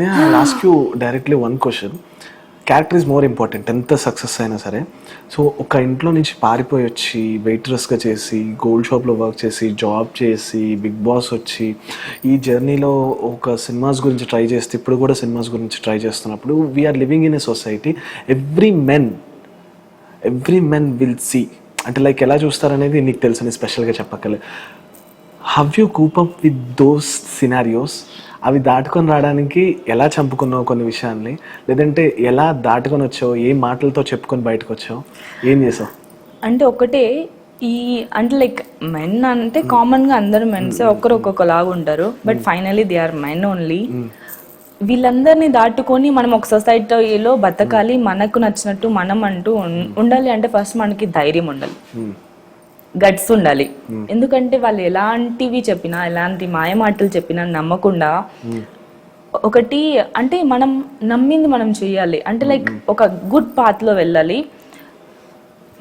I'll ask you directly one question. Character is more important ఎంత success అయినా సరే. So ఒక ఇంట్లో నుంచి పారిపోయి వచ్చి వెయిట్రెస్గా చేసి గోల్డ్ షాప్లో వర్క్ చేసి జాబ్ చేసి బిగ్ బాస్ వచ్చి ఈ జర్నీలో ఒక సినిమాస్ గురించి ట్రై చేస్తే ఇప్పుడు కూడా సినిమాస్ గురించి ట్రై చేస్తున్నప్పుడు we are living in a society every men will see అంటే లైక్ ఎలా చూస్తారనేది నీకు తెలుసని స్పెషల్గా చెప్పక్కలే. Have you cope up with those scenarios? అవి దాటుకొని రావడానికి ఎలా చంపుకున్నావు కొన్ని విషయాల్ని, లేదంటే ఎలా దాటుకొని వచ్చావు, ఏ మాటలతో చెప్పుకొని బయటకు వచ్చావు, ఏం చేసావు? అంటే ఒకటే అంటే లైక్ మెన్ అంటే కామన్గా అందరూ మెన్స్ ఒక్కరు ఒక్కొక్కలాగా ఉంటారు, but finally they are men only. వీళ్ళందరినీ దాటుకొని మనం ఒక సొసైటీలో బతకాలి, మనకు నచ్చినట్టు మనం అంటూ ఉండాలి అంటే ఫస్ట్ మనకి ధైర్యం ఉండాలి, గట్స్ ఉండాలి. ఎందుకంటే వాళ్ళు ఎలాంటివి చెప్పినా ఎలాంటి మాయమాటలు చెప్పినా నమ్మకుండా ఒకటి అంటే మనం నమ్మింది మనం చెయ్యాలి. అంటే లైక్ ఒక గుడ్ పాత్లో వెళ్ళాలి,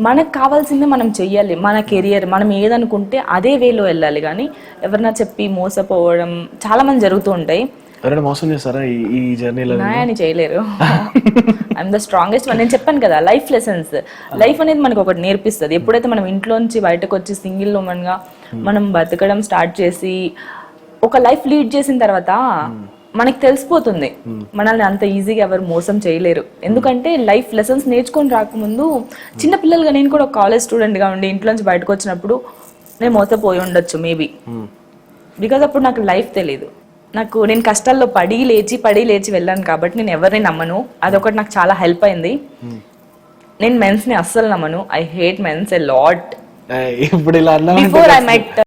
మనకు కావాల్సింది మనం చెయ్యాలి, మన కెరియర్ మనం ఏదనుకుంటే అదే వేలో వెళ్ళాలి. కానీ ఎవరన్నా చెప్పి మోసపోవడం చాలా మంది జరుగుతూ ఉంటాయి. ఎవరైనా మోసం చేస్తారా ఈ జర్నీలో? నాయని చేయలేరు. I'm the strongest one. నేను చెప్పాను కదా, లైఫ్ లెసన్స్. లైఫ్ అనేది మనకు ఒకటి నేర్పిస్తుంది. ఎప్పుడైతే మనం ఇంట్లోంచి బయటకు వచ్చి సింగిల్ ఉమెన్గా మనం బతకడం స్టార్ట్ చేసి ఒక లైఫ్ లీడ్ చేసిన తర్వాత మనకి తెలిసిపోతుంది మనల్ని అంత ఈజీగా ఎవరు మోసం చేయలేరు. ఎందుకంటే లైఫ్ లెసన్స్ నేర్చుకొని రాకముందు చిన్న పిల్లలుగా నేను కూడా ఒక కాలేజ్ స్టూడెంట్గా ఉండి ఇంట్లోంచి బయటకు వచ్చినప్పుడు నేను మోసపోయి ఉండొచ్చు మేబీ, బికాజ్ అప్పుడు నాకు లైఫ్ తెలీదు. నేను కష్టాల్లో పడి లేచి వెళ్ళాను కాబట్టి నేను ఎవరిని నమ్మను. అదొకటి నాకు చాలా హెల్ప్ అయింది. నేను మెన్స్ ని అస్సలు నమ్మను. I hate mens a lot. ఇప్పుడు ఇలా బిఫోర్ ఐ మెట్